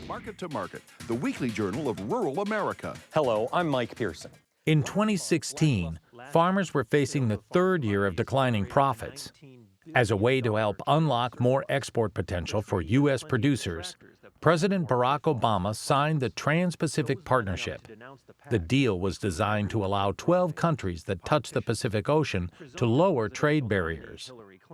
Market to Market, the weekly journal of rural America. Hello, I'm Mike Pearson. In 2016, farmers were facing the third year of declining profits. As a way to help unlock more export potential for U.S. producers, President Barack Obama signed the Trans-Pacific Partnership. The deal was designed to allow 12 countries that touch the Pacific Ocean to lower trade barriers.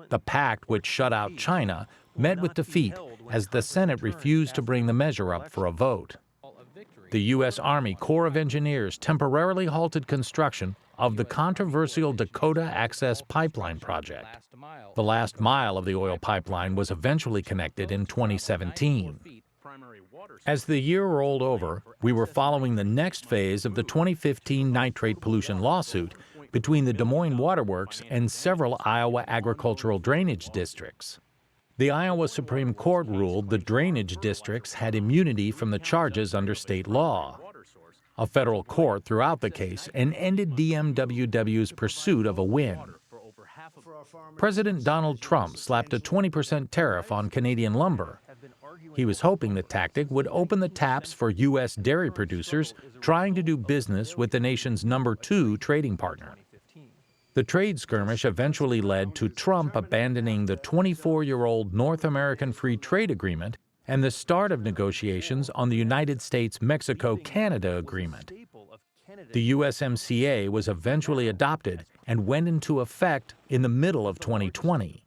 The pact, which shut out China, met with defeat as the Senate refused to bring the measure up for a vote. The U.S. Army Corps of Engineers temporarily halted construction of the controversial Dakota Access Pipeline project. The last mile of the oil pipeline was eventually connected in 2017. As the year rolled over, we were following the next phase of the 2015 nitrate pollution lawsuit between the Des Moines Waterworks and several Iowa agricultural drainage districts. The Iowa Supreme Court ruled the drainage districts had immunity from the charges under state law. A federal court threw out the case and ended DMWW's pursuit of a win. President Donald Trump slapped a 20% tariff on Canadian lumber. He was hoping the tactic would open the taps for U.S. dairy producers trying to do business with the nation's #2 trading partner. The trade skirmish eventually led to Trump abandoning the 24-year-old North American Free Trade Agreement and the start of negotiations on the United States-Mexico-Canada Agreement. The USMCA was eventually adopted and went into effect in the middle of 2020.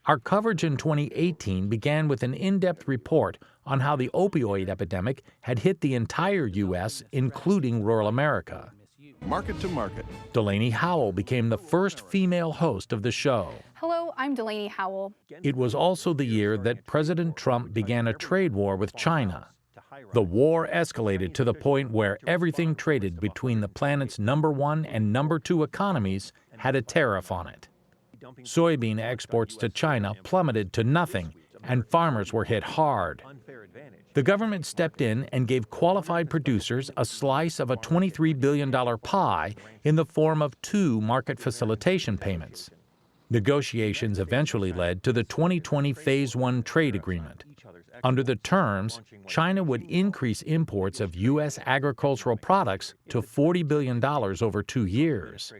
Our coverage in 2018 began with an in-depth report on how the opioid epidemic had hit the entire U.S., including rural America. Market to Market. Delaney Howell became the first female host of the show. Hello, I'm Delaney Howell. It was also the year that President Trump began a trade war with China. The war escalated to the point where everything traded between the planet's #1 and #2 economies had a tariff on it. Soybean exports to China plummeted to nothing, and farmers were hit hard. The government stepped in and gave qualified producers a slice of a $23 billion pie in the form of 2 market facilitation payments. Negotiations eventually led to the 2020 Phase 1 trade agreement. Under the terms, China would increase imports of U.S. agricultural products to $40 billion over 2 years.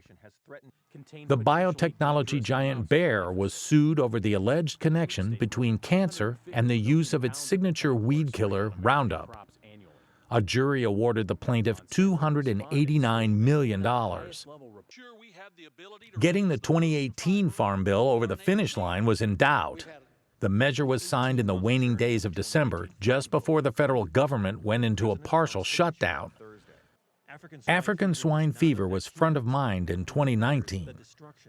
The biotechnology giant Bayer was sued over the alleged connection between cancer and the use of its signature weed killer, Roundup. A jury awarded the plaintiff $289 million. Getting the 2018 Farm Bill over the finish line was in doubt. The measure was signed in the waning days of December, just before the federal government went into a partial shutdown. African swine fever was front of mind in 2019,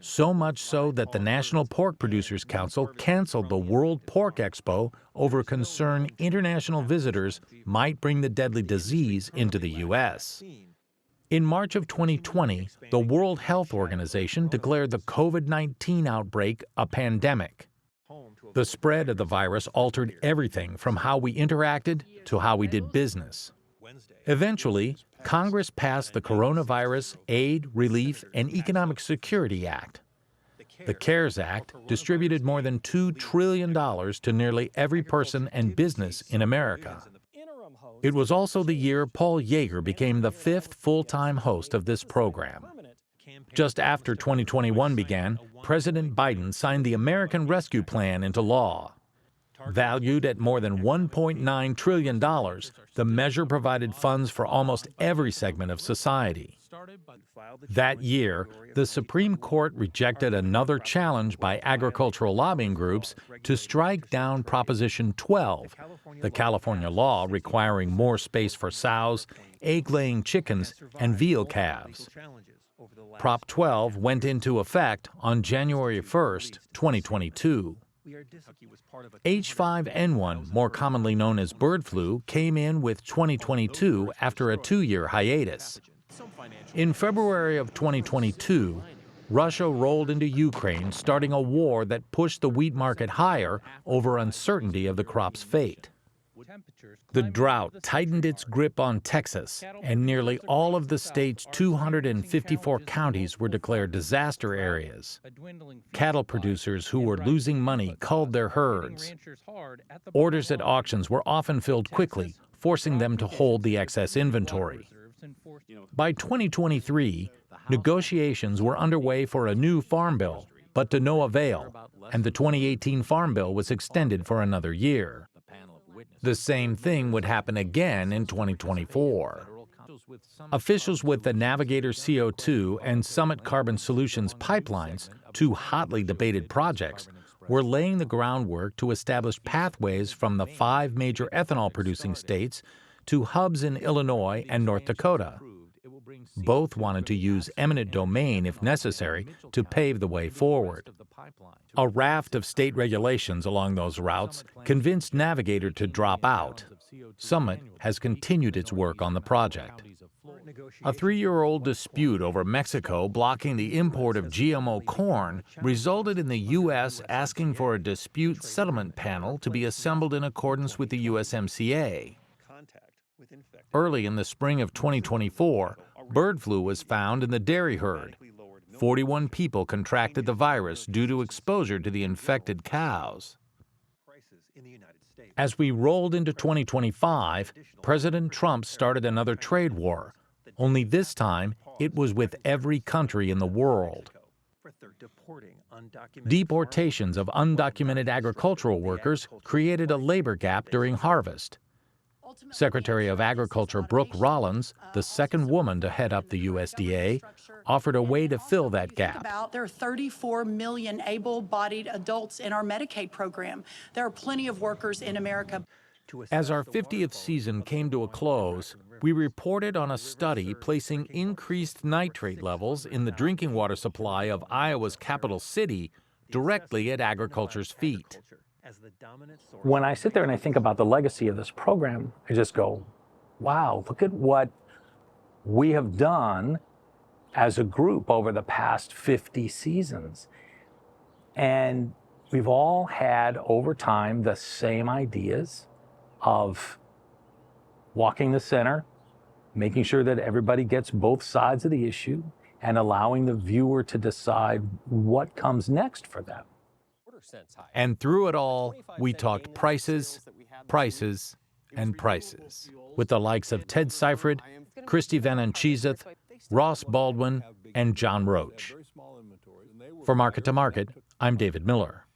so much so that the National Pork Producers Council canceled the World Pork Expo over concern international visitors might bring the deadly disease into the U.S. In March of 2020, the World Health Organization declared the COVID-19 outbreak a pandemic. The spread of the virus altered everything from how we interacted to how we did business. Eventually, Congress passed the Coronavirus Aid, Relief, and Economic Security Act. The CARES Act distributed more than $2 trillion to nearly every person and business in America. It was also the year Paul Yeager became the 5th full-time host of this program. Just after 2021 began, President Biden signed the American Rescue Plan into law. Valued at more than $1.9 trillion, the measure provided funds for almost every segment of society. That year, the Supreme Court rejected another challenge by agricultural lobbying groups to strike down Proposition 12, the California law requiring more space for sows, egg-laying chickens, and veal calves. Prop 12 went into effect on January 1, 2022. H5N1, more commonly known as bird flu, came in with 2022 after a 2-year hiatus. In February of 2022, Russia rolled into Ukraine, starting a war that pushed the wheat market higher over uncertainty of the crop's fate. The drought tightened its grip on Texas, and nearly all of the state's 254 counties were declared disaster areas. Cattle producers who were losing money culled their herds. Orders at auctions were often filled quickly, forcing them to hold the excess inventory. By 2023, negotiations were underway for a new farm bill, but to no avail, and the 2018 Farm Bill was extended for another year. The same thing would happen again in 2024. Officials with the Navigator CO2 and Summit Carbon Solutions pipelines, two hotly debated projects, were laying the groundwork to establish pathways from the 5 major ethanol-producing states to hubs in Illinois and North Dakota. Both wanted to use eminent domain, if necessary, to pave the way forward. A raft of state regulations along those routes convinced Navigator to drop out. Summit has continued its work on the project. A 3-year-old dispute over Mexico blocking the import of GMO corn resulted in the U.S. asking for a dispute settlement panel to be assembled in accordance with the USMCA. Early in the spring of 2024, bird flu was found in the dairy herd. 41 people contracted the virus due to exposure to the infected cows. As we rolled into 2025, President Trump started another trade war. Only this time, it was with every country in the world. Deportations of undocumented agricultural workers created a labor gap during harvest. Secretary of Agriculture Brooke Rollins, the second woman to head up the USDA, offered a way to fill that gap. There are 34 million able-bodied adults in our Medicaid program. There are plenty of workers in America. As our 50th season came to a close, we reported on a study placing increased nitrate levels in the drinking water supply of Iowa's capital city directly at agriculture's feet. When I sit there and I think about the legacy of this program, I just go, wow, look at what we have done as a group over the past 50 seasons. And we've all had, over time, the same ideas of walking the center, making sure that everybody gets both sides of the issue, and allowing the viewer to decide what comes next for them. And through it all, we talked prices, prices, and prices, with the likes of Ted Seifert, Christy Van Anchizeth, Ross Baldwin, and John Roach. For Market to Market, I'm David Miller.